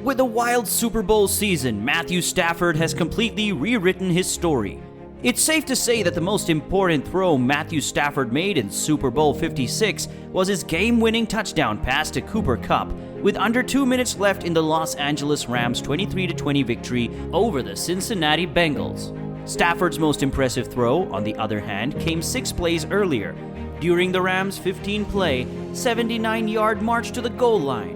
With a wild Super Bowl season, Matthew Stafford has completely rewritten his story. It's safe to say that the most important throw Matthew Stafford made in Super Bowl 56 was his game-winning touchdown pass to Cooper Kupp, with under 2 minutes left in the Los Angeles Rams' 23-20 victory over the Cincinnati Bengals. Stafford's most impressive throw, on the other hand, came 6 plays earlier, during the Rams' 15-play, 79-yard march to the goal line.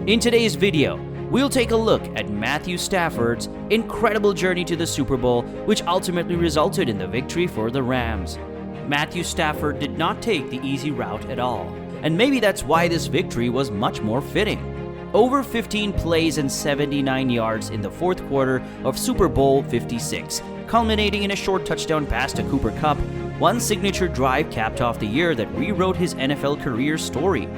In today's video, we'll take a look at Matthew Stafford's incredible journey to the Super Bowl, which ultimately resulted in the victory for the Rams. Matthew Stafford did not take the easy route at all, and maybe that's why this victory was much more fitting. Over 15 plays and 79 yards in the fourth quarter of Super Bowl 56, culminating in a short touchdown pass to Cooper Kupp, one signature drive capped off the year that rewrote his NFL career story.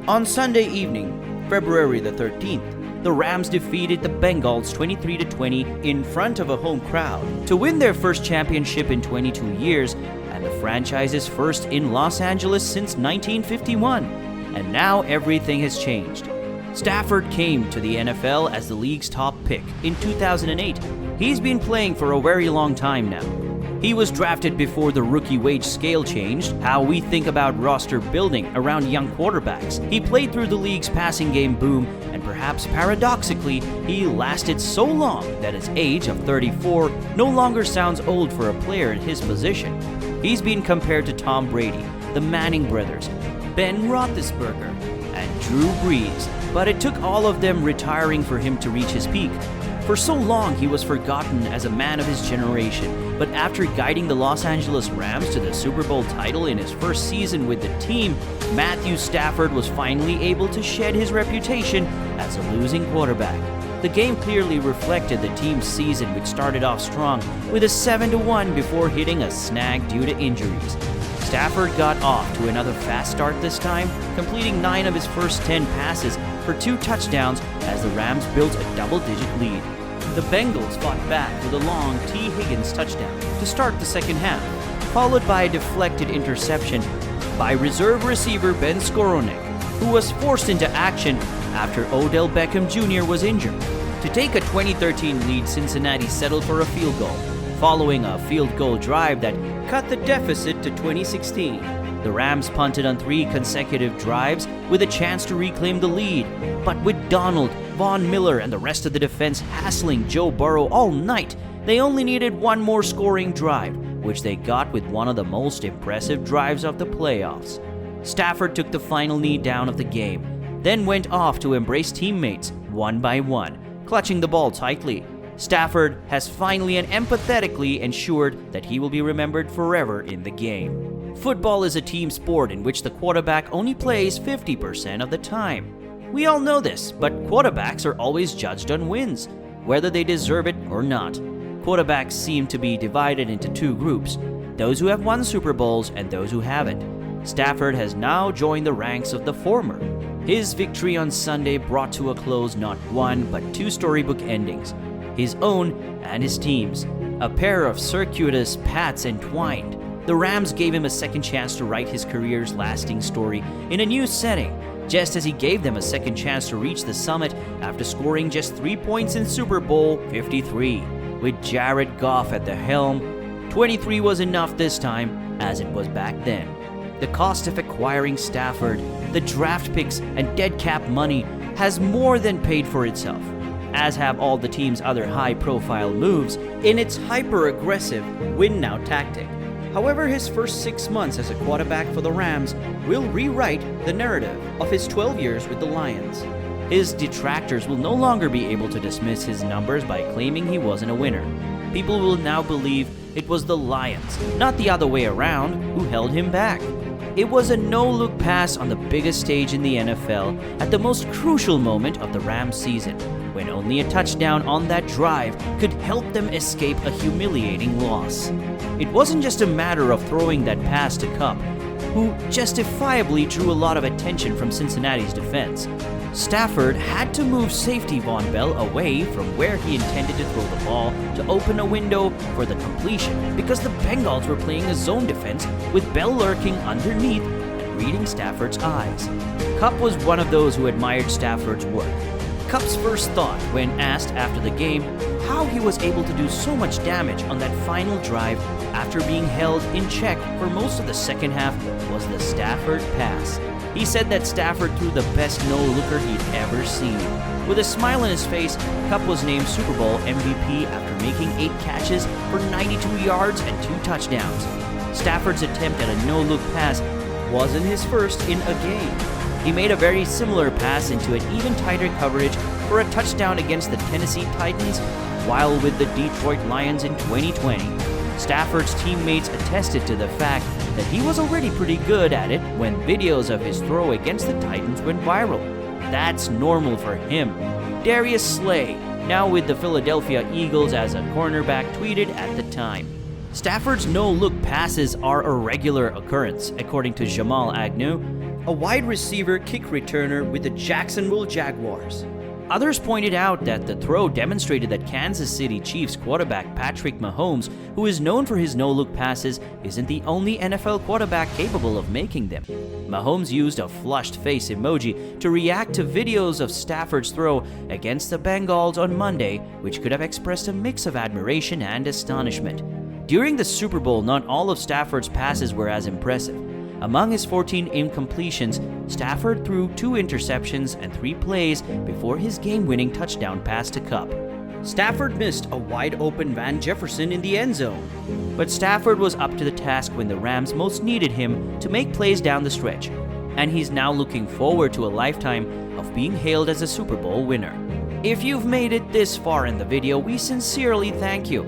On Sunday evening, February the 13th, the Rams defeated the Bengals 23-20 in front of a home crowd to win their first championship in 22 years and the franchise's first in Los Angeles since 1951. And now everything has changed. Stafford came to the NFL as the league's top pick in 2008. He's been playing for a very long time now. He was drafted before the rookie wage scale changed how we think about roster building around young quarterbacks. He played through the league's passing game boom, and perhaps paradoxically, he lasted so long that his age of 34 no longer sounds old for a player in his position. He's been compared to Tom Brady, the Manning brothers, Ben Roethlisberger, and Drew Brees, but it took all of them retiring for him to reach his peak. For so long, he was forgotten as a man of his generation, but after guiding the Los Angeles Rams to the Super Bowl title in his first season with the team, Matthew Stafford was finally able to shed his reputation as a losing quarterback. The game clearly reflected the team's season, which started off strong with a 7-1 before hitting a snag due to injuries. Stafford got off to another fast start this time, completing 9 of his first 10 passes for 2 touchdowns as the Rams built a double-digit lead. The Bengals fought back with a long T. Higgins touchdown to start the second half, followed by a deflected interception by reserve receiver Ben Skowronek, who was forced into action after Odell Beckham Jr. was injured. To take a 2013 lead, Cincinnati settled for a field goal, following a field goal drive that cut the deficit to 2016. The Rams punted on 3 consecutive drives with a chance to reclaim the lead, but with Donald, Von Miller, and the rest of the defense hassling Joe Burrow all night, they only needed one more scoring drive, which they got with one of the most impressive drives of the playoffs. Stafford took the final knee down of the game, then went off to embrace teammates one by one, clutching the ball tightly. Stafford has finally and empathetically ensured that he will be remembered forever in the game. Football is a team sport in which the quarterback only plays 50% of the time. We all know this, but quarterbacks are always judged on wins, whether they deserve it or not. Quarterbacks seem to be divided into 2 groups, those who have won Super Bowls and those who haven't. Stafford has now joined the ranks of the former. His victory on Sunday brought to a close not 1 but 2 storybook endings, his own and his team's, a pair of circuitous paths entwined. The Rams gave him a second chance to write his career's lasting story in a new setting, just as he gave them a second chance to reach the summit after scoring just 3 points in Super Bowl 53. With Jared Goff at the helm, 23 was enough this time, as it was back then. The cost of acquiring Stafford, the draft picks, and dead cap money has more than paid for itself, as have all the team's other high-profile moves in its hyper-aggressive win-now tactic. However, his first 6 months as a quarterback for the Rams will rewrite the narrative of his 12 years with the Lions. His detractors will no longer be able to dismiss his numbers by claiming he wasn't a winner. People will now believe it was the Lions, not the other way around, who held him back. It was a no-look pass on the biggest stage in the NFL at the most crucial moment of the Rams season, when only a touchdown on that drive could help them escape a humiliating loss. It wasn't just a matter of throwing that pass to Kupp, who justifiably drew a lot of attention from Cincinnati's defense. Stafford had to move safety Von Bell away from where he intended to throw the ball to open a window for the completion, because the Bengals were playing a zone defense with Bell lurking underneath and reading Stafford's eyes. Kupp was one of those who admired Stafford's work. Kupp's first thought when asked after the game how he was able to do so much damage on that final drive after being held in check for most of the second half was the Stafford pass. He said that Stafford threw the best no-looker he'd ever seen. With a smile on his face, Kupp was named Super Bowl MVP after making 8 catches for 92 yards and 2 touchdowns. Stafford's attempt at a no-look pass wasn't his first in a game. He made a very similar pass into an even tighter coverage for a touchdown against the Tennessee Titans while with the Detroit Lions in 2020. Stafford's teammates attested to the fact that he was already pretty good at it when videos of his throw against the Titans went viral. That's normal for him. Darius Slay, now with the Philadelphia Eagles as a cornerback, tweeted at the time, "Stafford's no-look passes are a regular occurrence, according to Jamal Agnew, a wide receiver kick returner with the Jacksonville Jaguars." Others pointed out that the throw demonstrated that Kansas City Chiefs quarterback Patrick Mahomes, who is known for his no-look passes, isn't the only NFL quarterback capable of making them. Mahomes used a flushed face emoji to react to videos of Stafford's throw against the Bengals on Monday, which could have expressed a mix of admiration and astonishment. During the Super Bowl, not all of Stafford's passes were as impressive. Among his 14 incompletions, Stafford threw 2 interceptions and 3 plays before his game-winning touchdown pass to Kupp. Stafford missed a wide-open Van Jefferson in the end zone, but Stafford was up to the task when the Rams most needed him to make plays down the stretch, and he's now looking forward to a lifetime of being hailed as a Super Bowl winner. If you've made it this far in the video, we sincerely thank you.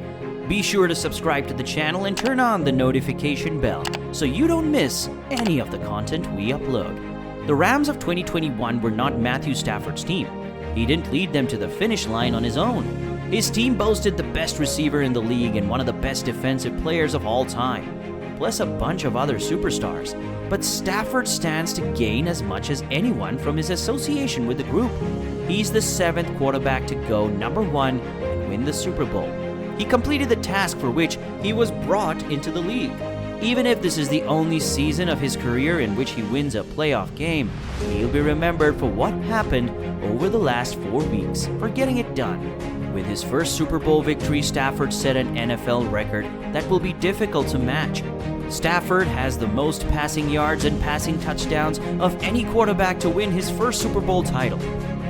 Be sure to subscribe to the channel and turn on the notification bell so you don't miss any of the content we upload. The Rams of 2021 were not Matthew Stafford's team. He didn't lead them to the finish line on his own. His team boasted the best receiver in the league and one of the best defensive players of all time, plus a bunch of other superstars. But Stafford stands to gain as much as anyone from his association with the group. He's the 7th quarterback to go number 1 and win the Super Bowl. He completed the task for which he was brought into the league. Even if this is the only season of his career in which he wins a playoff game, he'll be remembered for what happened over the last 4 weeks, for getting it done. With his first Super Bowl victory, Stafford set an NFL record that will be difficult to match. Stafford has the most passing yards and passing touchdowns of any quarterback to win his first Super Bowl title,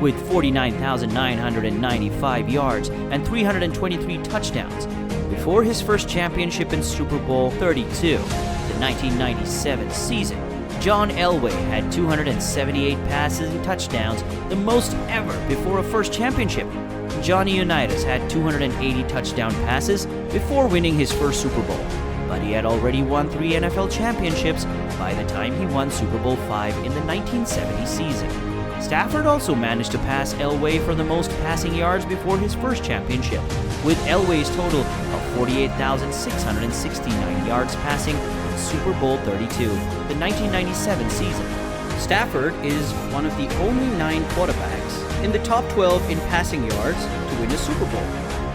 with 49,995 yards and 323 touchdowns. Before his first championship in Super Bowl 32, the 1997 season, John Elway had 278 passes and touchdowns, the most ever before a first championship. Johnny Unitas had 280 touchdown passes before winning his first Super Bowl, but he had already won 3 NFL championships by the time he won Super Bowl 5 in the 1970 season. Stafford also managed to pass Elway for the most passing yards before his first championship, with Elway's total of 48,669 yards passing in Super Bowl 32, the 1997 season. Stafford is one of the only 9 quarterbacks in the top 12 in passing yards to win a Super Bowl.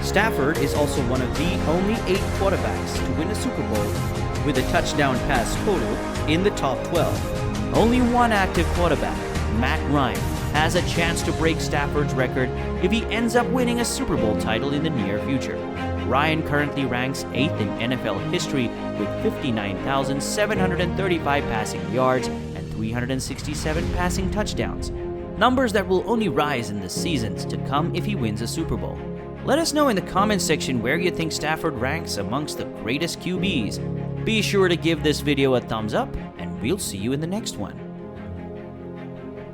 Stafford is also one of the only 8 quarterbacks to win a Super Bowl with a touchdown pass total in the top 12. Only one active quarterback, Matt Ryan, has a chance to break Stafford's record if he ends up winning a Super Bowl title in the near future. Ryan currently ranks 8th in NFL history with 59,735 passing yards and 367 passing touchdowns, numbers that will only rise in the seasons to come if he wins a Super Bowl. Let us know in the comments section where you think Stafford ranks amongst the greatest QBs. Be sure to give this video a thumbs up, and we'll see you in the next one.